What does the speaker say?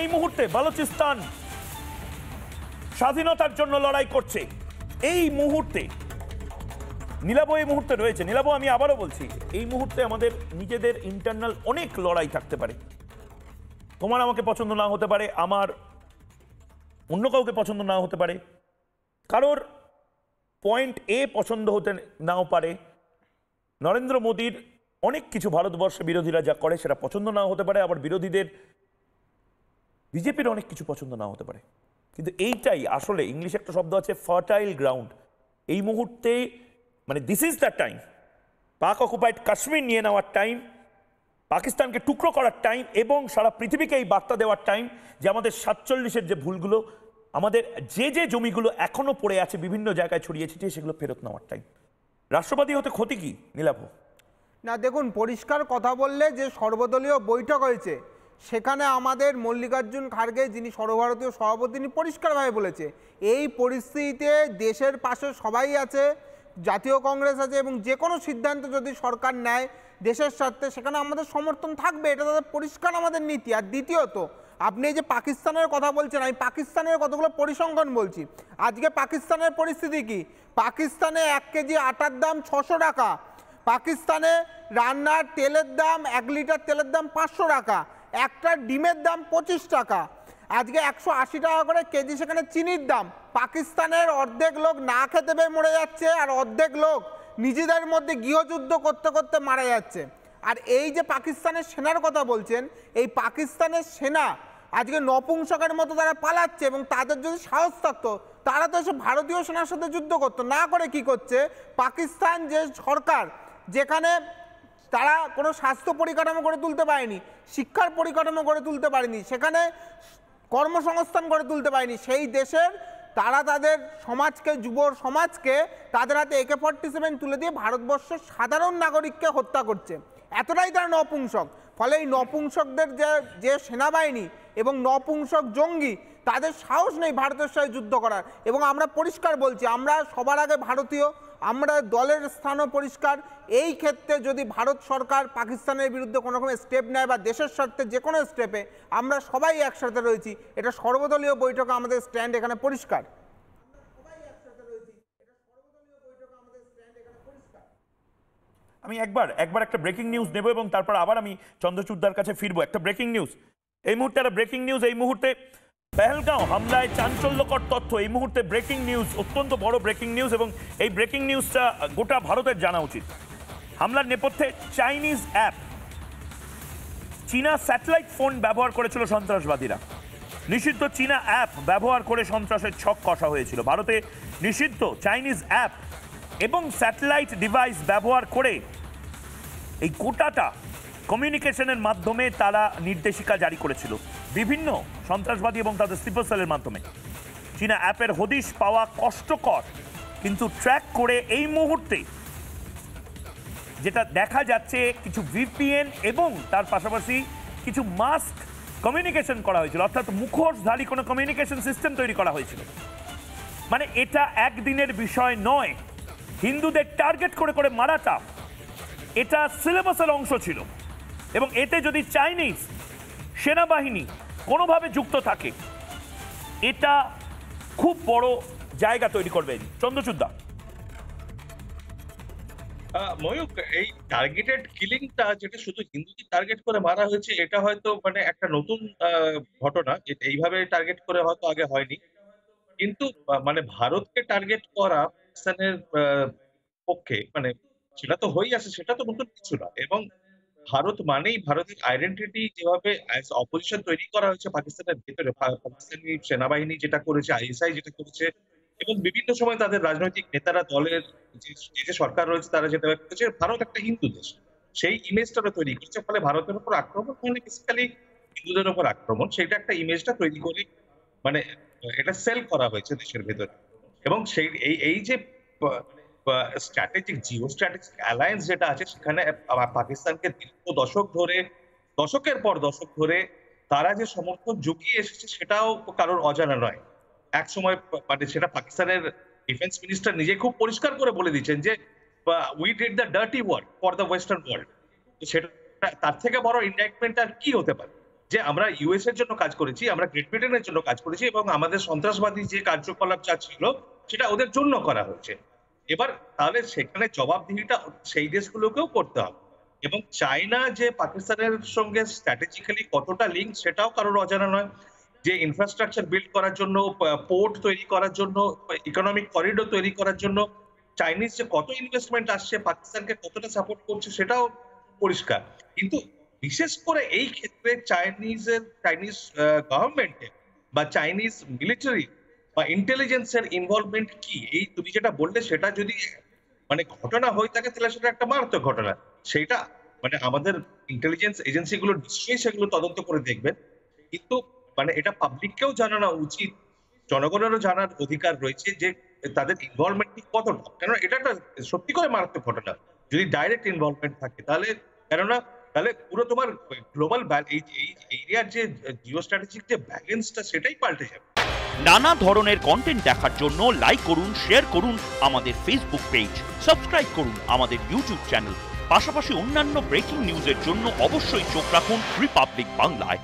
এই মুহূর্তে বালুচিস্তান স্বাধীনতার জন্য লড়াই করছে। এই মুহূর্তে নীলাভ এই মুহূর্তে রয়েছে। নীলাভ, আমি আবারও বলছি, এই মুহূর্তে আমাদের নিজেদের ইন্টারনাল অনেক লড়াই থাকতে পারে। তোমার আমাকে পছন্দ না হতে পারে, আমার অন্য কাউকে পছন্দ না হতে পারে, কারোর পয়েন্ট এ পছন্দ হতে নাও পারে। নরেন্দ্র মোদীর অনেক কিছু ভারতবর্ষে বিরোধীরা যা করে সেটা পছন্দ না হতে পারে, আবার বিরোধীদের বিজেপির অনেক কিছু পছন্দ না হতে পারে। কিন্তু এইটাই আসলে ইংলিশে একটা শব্দ আছে, ফার্টাইল গ্রাউন্ড। এই মুহূর্তে মানে দিস ইজ দ্য টাইম, পাক অকুপাইড কাশ্মীর নিয়ে নেওয়ার টাইম, পাকিস্তানকে টুকরো করার টাইম এবং সারা পৃথিবীকে এই বার্তা দেওয়ার টাইম যে আমাদের 47-এর যে ভুলগুলো, আমাদের যে যে জমিগুলো এখনো পড়ে আছে বিভিন্ন জায়গায় ছড়িয়ে ছিটিয়ে, সেগুলো ফেরত নেওয়ার টাইম। রাষ্ট্রবাদী হতে ক্ষতি কি নীলাভ? না, দেখুন, পরিষ্কার কথা বললে যে সর্বদলীয় বৈঠক হয়েছে সেখানে আমাদের মল্লিকার্জুন খাড়গে, যিনি সর্বভারতীয় সভাপতি, তিনি পরিষ্কারভাবে বলেছে এই পরিস্থিতিতে দেশের পাশে সবাই আছে, জাতীয় কংগ্রেস আছে, এবং যে কোনো সিদ্ধান্ত যদি সরকার নেয় দেশের স্বার্থে সেখানে আমাদের সমর্থন থাকবে। এটা তাদের পরিষ্কার আমাদের নীতি। আর দ্বিতীয়ত, আপনি এই যে পাকিস্তানের কথা বলছেন, আমি পাকিস্তানের কতগুলো পরিসংখ্যান বলছি। আজকে পাকিস্তানের পরিস্থিতি কি? পাকিস্তানে 1 কেজি আটার দাম 600 টাকা, পাকিস্তানে রান্নার তেলের দাম 1 লিটার তেলের দাম 500 টাকা, একটা ডিমের দাম 25 টাকা, আজকে 180 টাকা করে কেজি সেখানে চিনির দাম। পাকিস্তানের অর্ধেক লোক না খেতে পেয়ে মরে যাচ্ছে, আর অর্ধেক লোক নিজেদের মধ্যে গৃহযুদ্ধ করতে করতে মারা যাচ্ছে। আর এই যে পাকিস্তানের সেনার কথা বলছেন, এই পাকিস্তানের সেনা আজকে নপুংসকের মতো তারা পালাচ্ছে, এবং তাদের যদি সাহস থাকতো তারা তো এসে ভারতীয় সেনার সাথে যুদ্ধ করতো না। করে কি করছে পাকিস্তান যে সরকার, যেখানে তারা কোনো স্বাস্থ্য পরিকাঠামো গড়ে তুলতে পারেনি, শিক্ষার পরিকাঠামো গড়ে তুলতে পারেনি, সেখানে কর্মসংস্থান গড়ে তুলতে পারেনি, সেই দেশের তারা তাদের সমাজকে, যুব সমাজকে তাদের হাতে AK-47 তুলে দিয়ে ভারতবর্ষের সাধারণ নাগরিককে হত্যা করছে। এতটাই তারা নপুংসক। ফলে এই নপুংসকদের যে সেনাবাহিনী এবং নপুংসক জঙ্গি, তাদের সাহস নেই ভারতের সাথে যুদ্ধ করার। এবং আমরা পরিষ্কার বলছি, আমরা সবার আগে ভারতীয়, আমরা দলের স্থানও পরিষ্কার। এই ক্ষেত্রে যদি ভারত সরকার পাকিস্তানের বিরুদ্ধে কোনো রকম স্টেপ নেয় বা দেশের স্বার্থে যে কোনো স্টেপে, আমরা সবাই একসাথে রয়েছি। এটা সর্বদলীয় বৈঠকে আমাদের স্ট্যান্ড এখানে পরিষ্কার। আমি একবার একটা ব্রেকিং নিউজ নেব এবং তারপর আবার আমি চন্দ্রচূড়দার কাছে ফিরবো। একটা ব্রেকিং নিউজ এই মুহূর্তে, একটা ব্রেকিং নিউজ এই মুহূর্তে। পেহেলগাঁও হামলায় চাঞ্চল্যকর তথ্য, এই মুহূর্তে ব্রেকিং নিউজ, অত্যন্ত বড় ব্রেকিং নিউজ, এবং এই ব্রেকিং নিউজটা গোটা ভারতের জানা উচিত। হামলার নেপথ্যে চাইনিজ অ্যাপ, চীনা স্যাটেলাইট ফোন ব্যবহার করেছিল সন্ত্রাসবাদীরা। নিষিদ্ধ চীনা অ্যাপ ব্যবহার করে সন্ত্রাসের ছক কষা হয়েছিল। ভারতে নিষিদ্ধ চাইনিজ অ্যাপ এবং স্যাটেলাইট ডিভাইস ব্যবহার করে এই গোটাটা কমিউনিকেশনের মাধ্যমে তারা নির্দেশিকা জারি করেছিল বিভিন্ন সন্ত্রাসবাদী এবং তাদের স্লিপার সেলের মাধ্যমে। চীনা অ্যাপের হদিশ পাওয়া কষ্টকর, কিন্তু ট্র্যাক করে এই মুহূর্তে যেটা দেখা যাচ্ছে, কিছু VPN এবং তার পাশাপাশি কিছু মাস্ক কমিউনিকেশন করা হয়েছিল, অর্থাৎ মুখোশধারী কোনো কমিউনিকেশন সিস্টেম তৈরি করা হয়েছিল। মানে এটা একদিনের বিষয় নয়। হিন্দুদের টার্গেট করে করে মারাটা এটা সিলেবাসের অংশ ছিল, এবং এতে যদি চাইনিজ সেনাবাহিনী কোনোভাবে যুক্ত থাকে, এটা খুব বড় জায়গা তৈরি করবে। চন্দ্রচূড়দা, ময়ূক, এই টার্গেটেড কিলিংটা যেটা শুধু হিন্দুদের টার্গেট করে মারা হয়েছে, এটা হয়তো মানে একটা নতুন ঘটনা। এইভাবে টার্গেট করে হয়তো আগে হয়নি, কিন্তু মানে ভারতকে টার্গেট করা পাকিস্তানের পক্ষে, মানে সেটা তো হয়েই আছে, সেটা তো নতুন কিছু না। এবং ভারত মানেই, ভারতের আইডেন্টিটি যেভাবে অপোজিশন তৈরি করা হয়েছে পাকিস্তানের ভেতরে, পাকিস্তানি সেনাবাহিনী যেটা করেছে, ISI যেটা করেছে, এবং বিভিন্ন সময় তাদের রাজনৈতিক নেতারা, দলের যে সরকার রয়েছে, তারা যেটা করেছে, ভারত একটা হিন্দু দেশ, সেই ইমেজটা তৈরি করছে। ফলে ভারতের উপর আক্রমণ মানে বেসিক্যালি হিন্দুদের উপর আক্রমণ, সেটা একটা ইমেজটা তৈরি করে মানে এটা সেল করা হয়েছে দেশের ভেতরে। এবং সেই এই যে স্ট্র্যাটেজিক, জিও স্ট্র্যাটেজিক অ্যালায়েন্স যেটা আছে, সেখানে পাকিস্তানকে দীর্ঘ দশকের পর দশক ধরে তারা যে সমর্থন জুগিয়ে এসেছে, সেটাও কারোর অজানা নয়। এক সময় মানে সেটা পাকিস্তানের ডিফেন্স মিনিস্টার নিজে খুব পরিষ্কার করে বলে দিচ্ছেন যে we did the dirty work for the western world. সেটা তার থেকে বড় ইন্ডাইটমেন্ট আর কি হতে পারে? যে আমরা ইউএস এর জন্য কাজ করেছি, আমরা গ্রেট ব্রিটেনের জন্য কাজ করেছি এবং আমাদের সন্ত্রাসবাদী যে কার্যকলাপ যা ছিল সেটা ওদের জন্য করা হয়েছে। এবার তাহলে সেখানে জবাবদিহিটা সেই দেশগুলোকেও করতে হবে। এবং চায়না যে পাকিস্তানের সঙ্গে স্ট্র্যাটেজিক্যালি কতটা লিঙ্ক সেটাও কারোর অজানা নয়। যে ইনফ্রাস্ট্রাকচার বিল্ড করার জন্য, পোর্ট তৈরি করার জন্য, ইকোনমিক করিডোর তৈরি করার জন্য চাইনিজ যে কত ইনভেস্টমেন্ট আসছে, পাকিস্তানকে কতটা সাপোর্ট করছে সেটাও পরিষ্কার। কিন্তু বিশেষ করে এই ক্ষেত্রে চাইনিজ গভর্নমেন্টের বা চাইনিজ মিলিটারি বা ইন্টেলিজেন্সের ইনভলভমেন্ট কি, এই তুমি যেটা বললে সেটা যদি মানে ঘটনা হয়ে থাকে তাহলে সেটা একটা মারাত্মক ঘটনা। সেটা মানে আমাদের ইন্টেলিজেন্স এজেন্সিগুলো নিশ্চয়ই সেগুলো তদন্ত করে দেখবেন। কিন্তু মানে এটা পাবলিককেও জানানো উচিত, জনগণেরও জানার অধিকার রয়েছে যে তাদের ইনভলভমেন্ট ঠিক কতটা। কেননা এটা একটা সত্যি করে মারাত্মক ঘটনা। যদি ডাইরেক্ট ইনভলভমেন্ট থাকে তাহলে, কেননা তাহলে পুরো তোমার গ্লোবাল এই এরিয়ার যে জিও স্ট্র্যাটেজিক যে ব্যালেন্সটা সেটাই পাল্টে যাবে। নানা ধরনের কন্টেন্ট দেখার জন্য লাইক করুন, শেয়ার করুন আমাদের ফেসবুক পেজ, সাবস্ক্রাইব করুন আমাদের ইউটিউব চ্যানেল। পাশাপাশি অন্যান্য ব্রেকিং নিউজের জন্য অবশ্যই চোখ রাখুন রিপাবলিক বাংলায়।